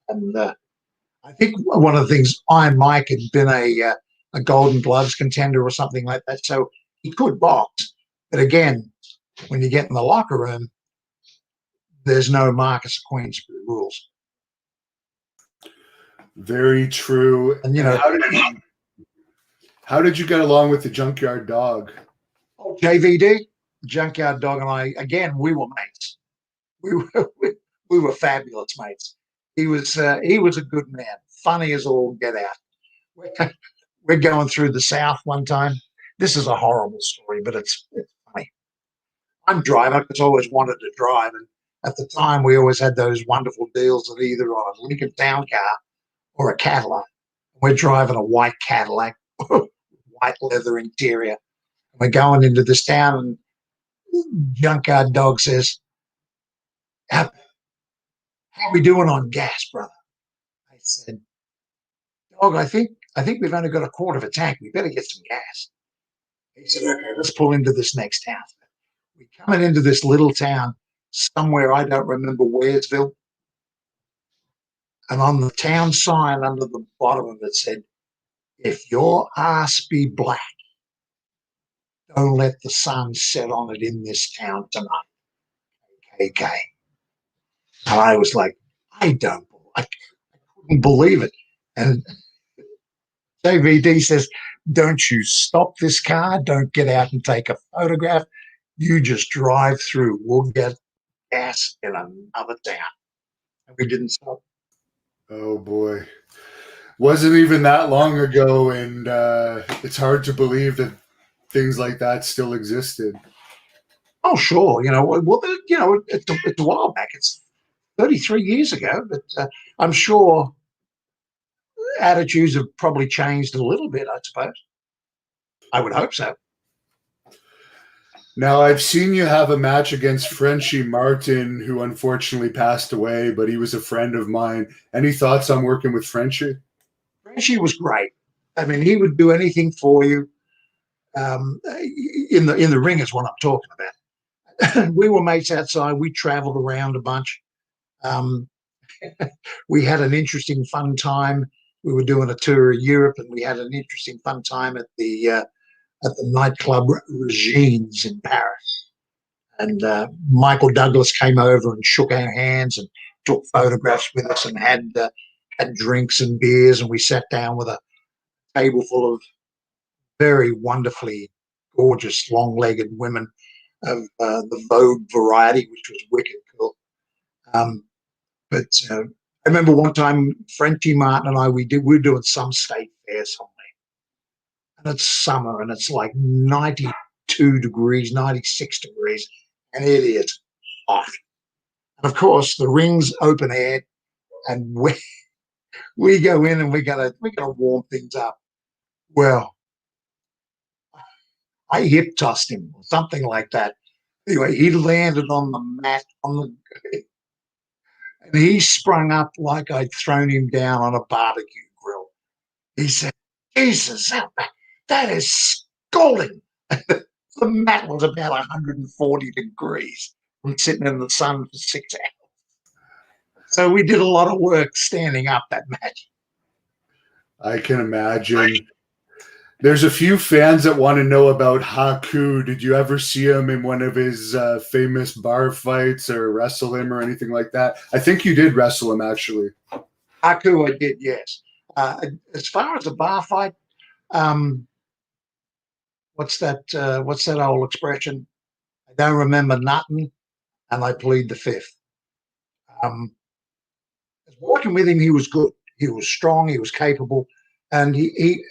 S2: And I think one of the things, Iron Mike had been a Golden Gloves contender or something like that, so he could box. But again, when you get in the locker room, there's no Marcus of Queensbury rules.
S1: Very true.
S2: And
S1: how did you get along with the Junkyard Dog?
S2: Oh, JVD, Junkyard Dog, and I, again, we were mates. We were fabulous mates. He was a good man, funny as all get out. We're going through the South one time. This is a horrible story, but it's funny. I'm driving because I always wanted to drive, and at the time we always had those wonderful deals of either on a Lincoln Town Car or a Cadillac. We're driving a white Cadillac, white leather interior. We're going into this town, and Junkyard Dog says, how we doing on gas, brother? I said, Dog, I think we've only got a quarter of a tank. We better get some gas. He said, okay, let's pull into this next town. We're coming into this little town somewhere, I don't remember Wearsville. And on the town sign under the bottom of it said, "If your ass be black, don't let the sun set on it in this town tonight." KK. And I was like, I couldn't believe it. And JVD says, "Don't you stop this car. Don't get out and take a photograph. You just drive through. We'll get gas in another town." And we didn't stop.
S1: Oh boy. Wasn't even that long ago, and it's hard to believe that things like that still existed.
S2: Oh, sure. It's a while back. It's 33 years ago, but I'm sure attitudes have probably changed a little bit, I suppose. I would hope so.
S1: Now, I've seen you have a match against Frenchie Martin, who unfortunately passed away, but he was a friend of mine. Any thoughts on working with Frenchie?
S2: Frenchie was great. I mean, he would do anything for you. In the ring is what I'm talking about. We were mates outside. We traveled around a bunch. We had an interesting, fun time. We were doing a tour of Europe, and we had an interesting, fun time at the nightclub Regine's in Paris. And Michael Douglas came over and shook our hands and took photographs with us and had drinks and beers. And we sat down with a table full of very wonderfully gorgeous, long-legged women of the Vogue variety, which was wicked cool. But I remember one time, Frenchie Martin and I, we were doing some state fair somewhere. And it's summer and it's like 92 degrees, 96 degrees, and it is hot. And of course, the ring's open air, and we go in and we're gonna warm things up. Well, I hip tossed him or something like that. Anyway, he landed on the mat and he sprung up like I'd thrown him down on a barbecue grill. He said, "Jesus, that is scalding." The mat was about 140 degrees from sitting in the sun for 6 hours. So we did a lot of work standing up that match.
S1: I can imagine. There's a few fans that want to know about Haku. Did you ever see him in one of his famous bar fights or wrestle him or anything like that? I think you did wrestle him, actually.
S2: Haku, I did, yes. As far as a bar fight, what's that old expression? I don't remember nothing, and I plead the fifth. Working with him, he was good. He was strong. He was capable. And he,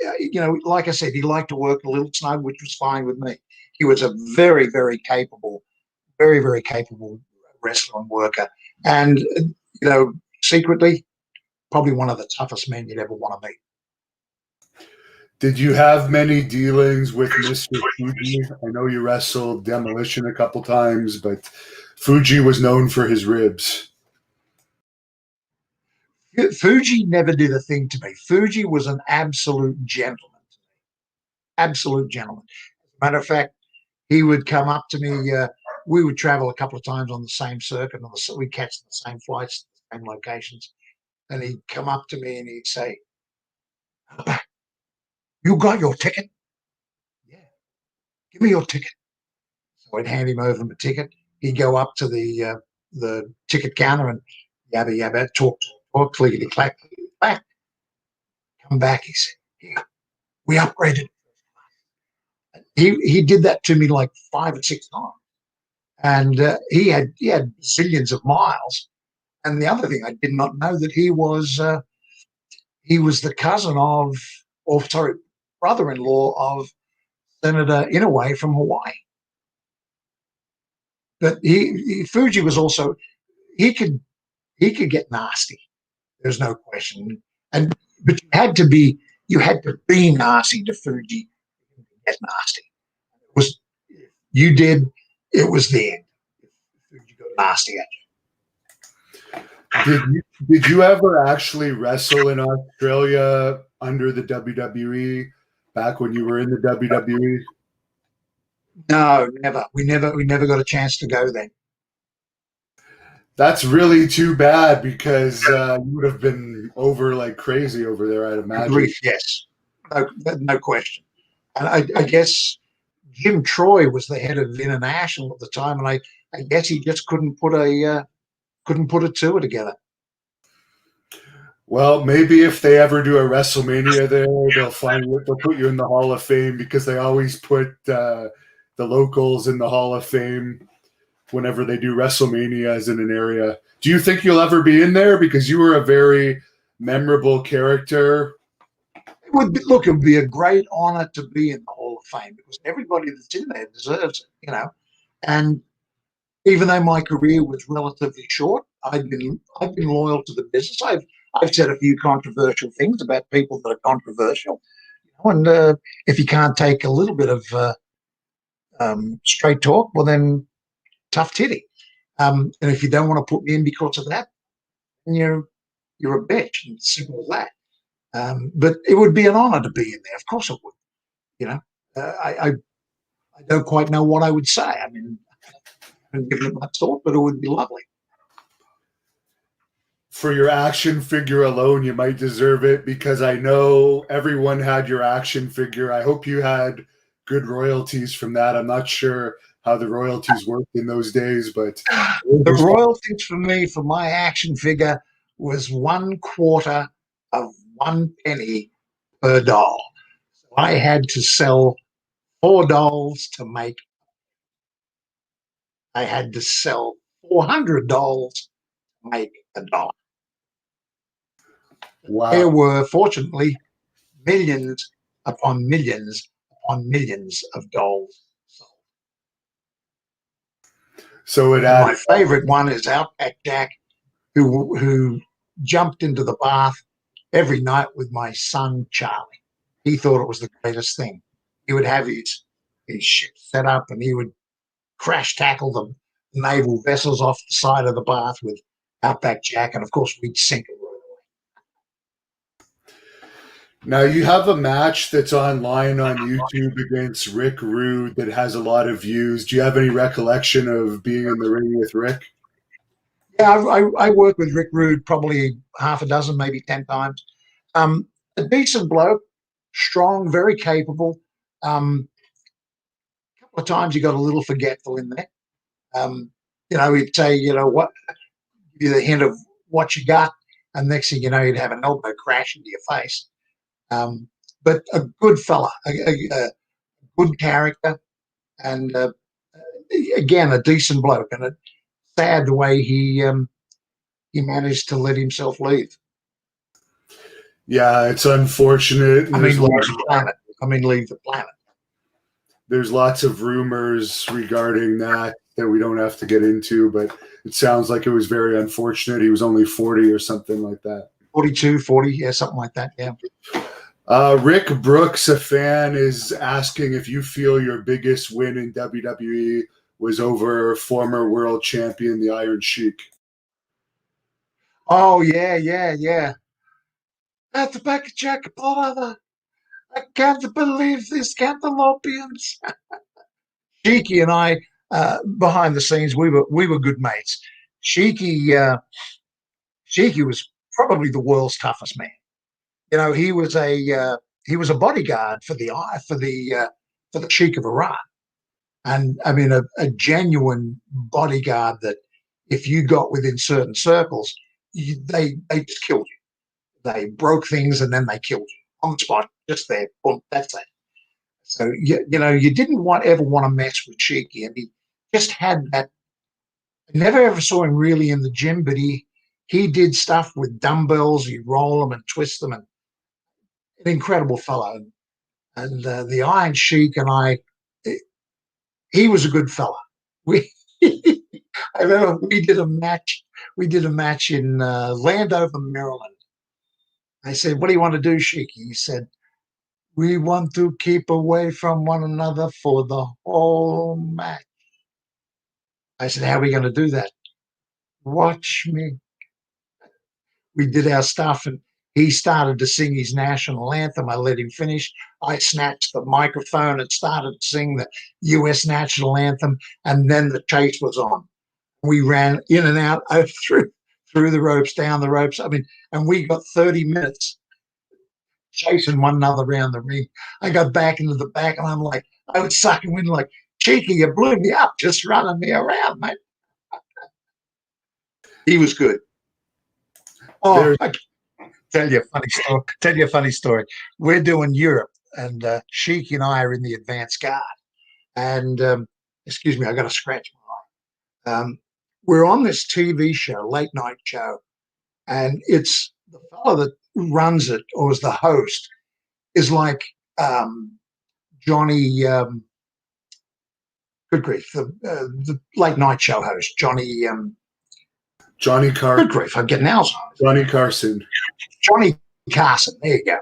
S2: like I said, he liked to work a little snug, which was fine with me. He was a very, very capable wrestler and worker. And, secretly, probably one of the toughest men you'd ever want to meet.
S1: Did you have many dealings with Mr. Fuji? I know you wrestled Demolition a couple times, but Fuji was known for his ribs.
S2: Fuji never did a thing to me. Fuji was an absolute gentleman. Absolute gentleman. As a matter of fact, he would come up to me. We would travel a couple of times on the same circuit. We'd catch the same flights, the same locations. And he'd come up to me and he'd say, "You got your ticket?" "Yeah." "Give me your ticket." So I'd hand him over my ticket. He'd go up to the ticket counter and yabba yabba, talk, clickety clack, come back. He said, "Here, we upgraded." He did that to me like 5 or 6 times, and he had zillions of miles. And the other thing I did not know that he was the cousin of, or sorry, brother-in-law of Senator Inouye from Hawaii. But Fuji was also, he could get nasty. There's no question. But you had to be nasty to Fuji to get nasty. You did, it was the end. Fuji got nasty at you.
S1: Did you ever actually wrestle in Australia under the WWE back when you were in the WWE?
S2: No, never. We never got a chance to go then.
S1: That's really too bad because you would have been over like crazy over there, I'd imagine.
S2: Grief, yes, no question. And I guess Jim Troy was the head of International at the time, and I guess he just couldn't put a tour together.
S1: Well, maybe if they ever do a WrestleMania there, they'll put you in the Hall of Fame because they always put the locals in the Hall of Fame whenever they do WrestleManias in an area. Do you think you'll ever be in there? Because you were a very memorable character.
S2: It would be a great honor to be in the Hall of Fame because everybody that's in there deserves it. And even though my career was relatively short, I've been loyal to the business. I've said a few controversial things about people that are controversial, and if you can't take a little bit of straight talk, well then tough titty. And if you don't want to put me in because of that, then you're a bitch. And simple as that. But it would be an honor to be in there. Of course it would. You know, I don't quite know what I would say. I mean, I haven't given it much thought, but it would be lovely.
S1: For your action figure alone, you might deserve it because I know everyone had your action figure. I hope you had good royalties from that. I'm not sure how the royalties worked in those days, but
S2: the royalties for me for my action figure was 1/4 of 1 penny per doll. So I had to sell 4 dolls to make. I had to sell 400 dolls to make a dollar.
S1: wow.
S2: There were fortunately millions upon millions upon millions of dolls sold.
S1: So it
S2: And my
S1: added.
S2: favorite one is Outback Jack, who jumped into the bath every night with my son Charlie. He thought it was the greatest thing. He would have his ship set up, and he would crash tackle the naval vessels off the side of the bath with Outback Jack, and of course we'd sink it right away.
S1: Now you have a match that's online on YouTube against Rick Rude that has a lot of views. Do you have any recollection of being in the ring with Rick?
S2: Yeah, I worked with Rick Rude probably half a dozen, maybe 10 times. A decent bloke, strong, very capable. A couple of times he got a little forgetful in there. He'd say, what, give you the hint of what you got, and next thing you know, you'd have an elbow crash into your face. But a good fella, a good character, and again, a decent bloke. And it's sad the way he managed to let himself leave.
S1: Yeah, it's unfortunate.
S2: Leave the planet. Leave the planet.
S1: There's lots of rumors regarding that we don't have to get into, but it sounds like it was very unfortunate. He was only 40 or something like that.
S2: 42, 40, yeah, something like that, yeah.
S1: Rick Brooks, a fan, is asking if you feel your biggest win in WWE was over former world champion, the Iron Sheik.
S2: Oh, yeah. At the back of Jack, brother. I can't believe this, Cantalopians. Sheiky and I, behind the scenes, we were good mates. Sheiky was probably the world's toughest man. He was a bodyguard for the Sheik of Iran, and I mean a genuine bodyguard that if you got within certain circles, they just killed you. They broke things and then they killed you on the spot, just there. Boom, that's it. So you didn't ever want to mess with Sheiky, and he just had that. I never ever saw him really in the gym, but he did stuff with dumbbells. He'd roll them and twist them, and an incredible fellow. And the Iron Sheik and I, he was a good fella. We, I remember we did a match. We did a match in Landover, Maryland. I said, "What do you want to do, Sheik?" He said, "We want to keep away from one another for the whole match." I said, "How are we going to do that?" "Watch me." We did our stuff, and he started to sing his national anthem. I let him finish. I snatched the microphone and started to sing the U.S. national anthem, and then the chase was on. We ran in and out through the ropes, down the ropes. I mean, and we got 30 minutes chasing one another around the ring. I got back into the back, and I'm like, I would suck him in like, cheeky, you blew me up just running me around, mate. He was good. Oh, I tell you a funny story. We're doing Europe, and Sheik and I are in the advance guard. And excuse me, I got to scratch my eye. We're on this TV show, late night show, and it's the fellow that runs it, or is the host, is like Johnny. Good grief, the late night show host, Johnny.
S1: Johnny Carson.
S2: Good grief, I'm getting Alzheimer's.
S1: Johnny Carson.
S2: Johnny Carson. There you go.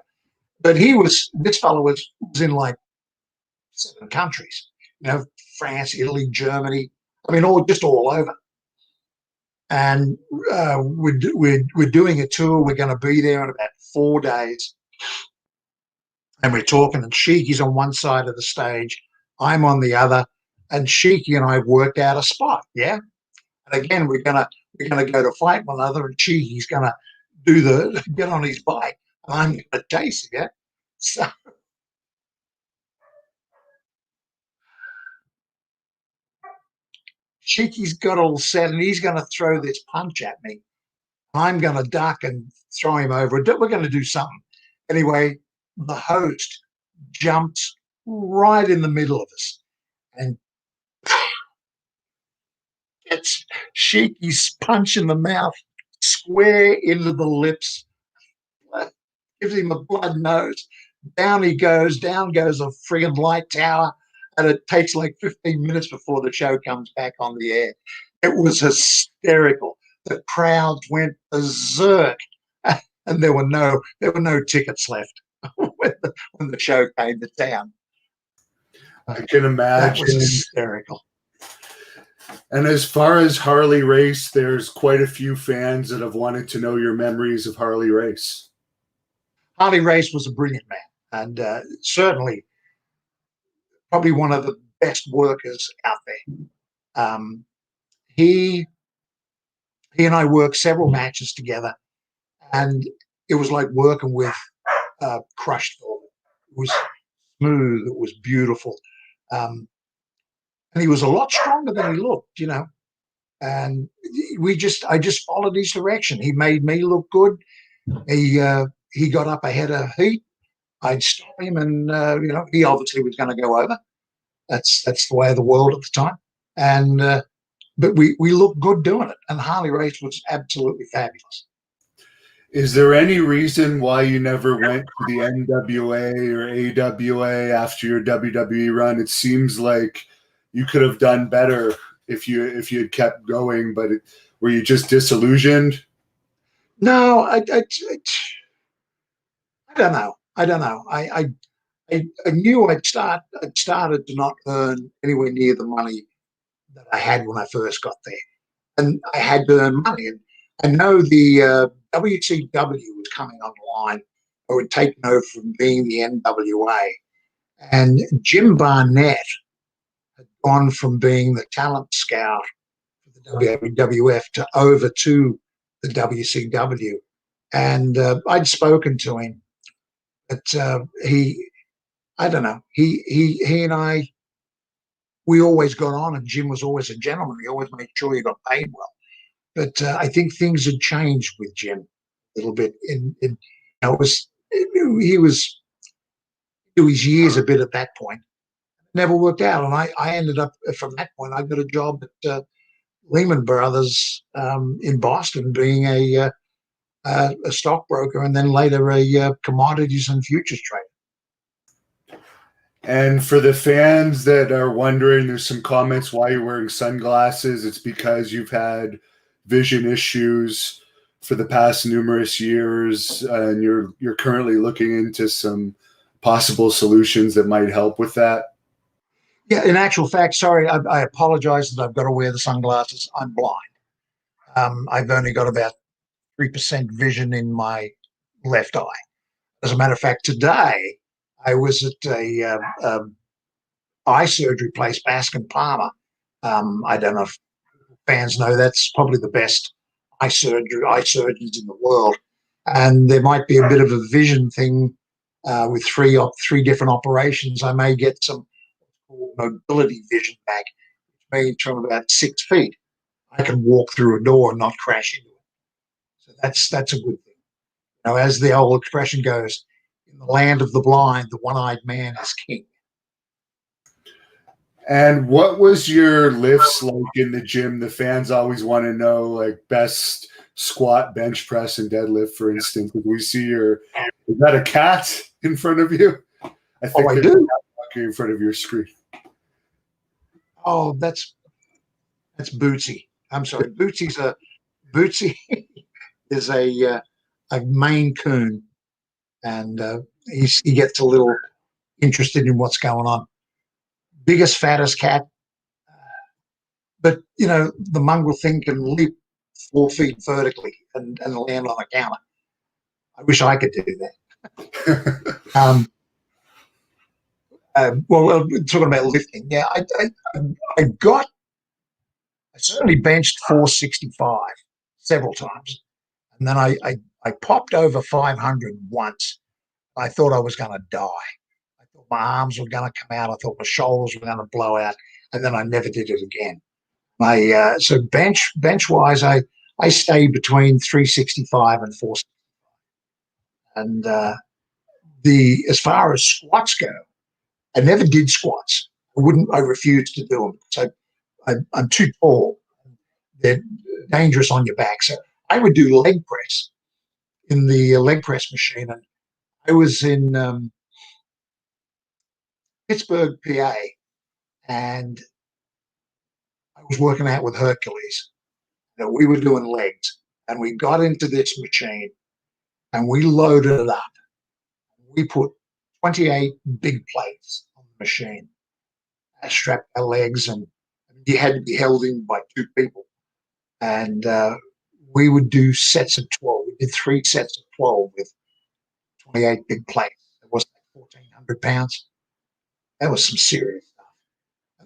S2: But this fellow was in like 7 countries. You know, France, Italy, Germany. I mean, all over. And we're doing a tour. We're going to be there in about 4 days. And we're talking, and Sheiky's on one side of the stage, I'm on the other, and Sheiky and I have worked out a spot. Yeah. And again, we're gonna go to fight one another, and Sheiky's gonna get on his bike, and I'm gonna chase him. Yeah. So Sheiky's got all set, and he's going to throw this punch at me. I'm going to duck and throw him over. We're going to do something. Anyway, the host jumps right in the middle of us and gets Sheiky's punch in the mouth square into the lips. Gives him a blood nose. Down he goes. Down goes a friggin' light tower. And it takes like 15 minutes before the show comes back on the air. It was hysterical. The crowds went berserk, and there were no tickets left when the show came to town.
S1: I can imagine.
S2: That was hysterical.
S1: And as far as Harley Race, there's quite a few fans that have wanted to know your memories of Harley Race.
S2: Harley Race was a brilliant man, and certainly probably one of the best workers out there. He and I worked several matches together, and it was like working with crushed velvet. It was smooth. It was beautiful. And he was a lot stronger than he looked, you know. And I just followed his direction. He made me look good. He got up ahead of heat. I'd stop him, and he obviously was going to go over. That's the way of the world at the time. And but we looked good doing it. And Harley Race was absolutely fabulous.
S1: Is there any reason why you never went to the NWA or AWA after your WWE run? It seems like you could have done better if you had kept going, but were you just disillusioned?
S2: No, I don't know. I knew I'd started to not earn anywhere near the money that I had when I first got there, and I had to earn money. And I know the WCW was coming online, or had taken over from being the NWA, and Jim Barnett had gone from being the talent scout for the WWF to over to the WCW, and I'd spoken to him, but I don't know. He and I, we always got on, and Jim was always a gentleman. He always made sure he got paid well. But I think things had changed with Jim a little bit. He was to his years a bit at that point. Never worked out, and I ended up from that point. I got a job at Lehman Brothers in Boston, being a stockbroker, and then later a commodities and futures trader.
S1: And for the fans that are wondering, there's some comments why you're wearing sunglasses. It's because you've had vision issues for the past numerous years, and you're currently looking into some possible solutions that might help with that.
S2: Yeah, in actual fact, sorry, I apologize that I've got to wear the sunglasses. I'm blind. I've only got about 3% vision in my left eye. As a matter of fact, today I was at a eye surgery place, Baskin Palmer. I don't know if fans know that's probably the best eye surgeons in the world. And there might be a bit of a vision thing with three different operations. I may get some mobility vision back, which means from about 6 feet, I can walk through a door and not crash into it. So that's a good thing. You know, as the old expression goes, in the land of the blind, the one-eyed man is king.
S1: And what was your lifts like in the gym? The fans always want to know, like, best squat, bench press, and deadlift, for instance. If we see is that a cat in front of you? I think
S2: I do.
S1: Walking in front of your screen.
S2: Oh, that's Bootsy. I'm sorry, Bootsy is a Maine Coon, and he gets a little interested in what's going on. Biggest, fattest cat, but you know the mongrel thing can leap 4 feet vertically and land on a counter. I wish I could do that. Well, talking about lifting, yeah, I certainly benched 465 several times, and then I popped over 500 once. I thought I was going to die. I thought my arms were going to come out. I thought my shoulders were going to blow out, and then I never did it again. So bench wise, I stayed between 365 and 465. And as far as squats go, I never did squats. I refused to do them. So I'm too tall. They're dangerous on your back. So I would do leg press in the leg press machine. And I was in Pittsburgh, PA, and I was working out with Hercules. You know, we were doing legs, and we got into this machine, and we loaded it up. We put 28 big plates on the machine. I strapped our legs, and you had to be held in by 2 people. And we would do sets of 12. We did 3 sets of 12 with 28 big plates. It was like 1,400 pounds. That was some serious stuff.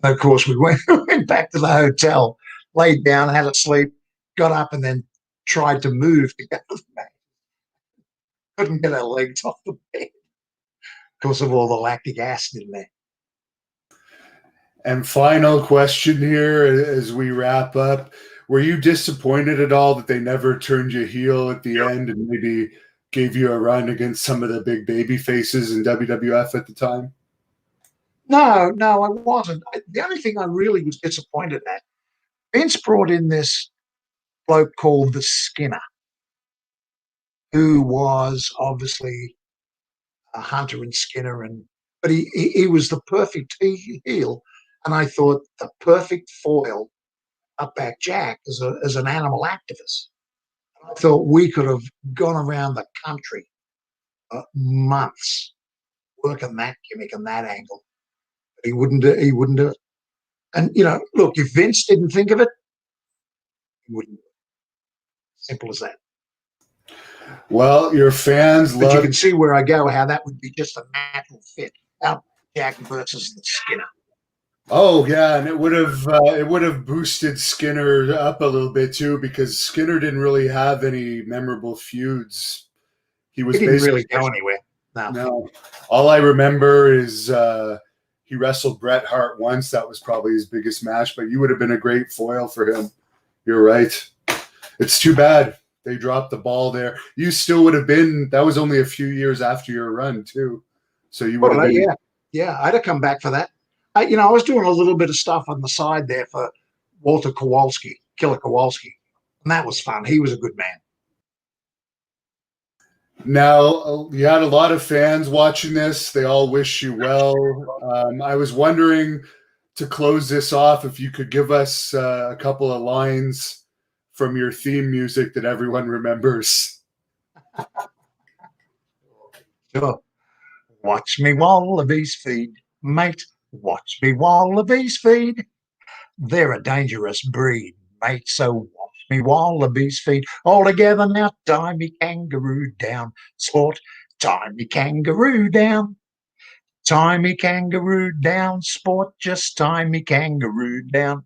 S2: And of course, we went back to the hotel, laid down, had a sleep, got up, and then tried to move to go to the back. Couldn't get our legs off the bed because of all the lactic acid in there.
S1: And final question here as we wrap up. Were you disappointed at all that they never turned you heel at the end and maybe gave you a run against some of the big baby faces in WWF at the time?
S2: No, I wasn't. The only thing I really was disappointed at, Vince brought in this bloke called the Skinner, who was obviously a Hunter and Skinner, but he was the perfect heel, and I thought the perfect foil, Outback Jack, as an animal activist. I thought we could have gone around the country months working that gimmick and that angle. But he wouldn't do it. And you know, look, if Vince didn't think of it, he wouldn't do it. Simple as that.
S1: Well, your fans
S2: But you can see where I go, how that would be just a natural fit. Outback Jack versus the Skinner.
S1: Oh yeah, and it would have boosted Skinner up a little bit too, because Skinner didn't really have any memorable feuds. He
S2: didn't really go anywhere.
S1: No. All I remember is he wrestled Bret Hart once. That was probably his biggest match, but you would have been a great foil for him. You're right. It's too bad they dropped the ball there. You still would have been. That was only a few years after your run too, so you would have been.
S2: Yeah, I'd have come back for that. I was doing a little bit of stuff on the side there for Walter Kowalski, Killer Kowalski, and that was fun. He was a good man.
S1: Now, you had a lot of fans watching this. They all wish you well. I was wondering, to close this off, if you could give us a couple of lines from your theme music that everyone remembers.
S2: Sure. Watch me wallabies feed, mate. Watch me wallabies feed. They're a dangerous breed, mate, so watch me wallabies feed. All together now, tie me kangaroo down. Sport, tie me kangaroo down. Tie me kangaroo down. Sport, just tie me kangaroo down.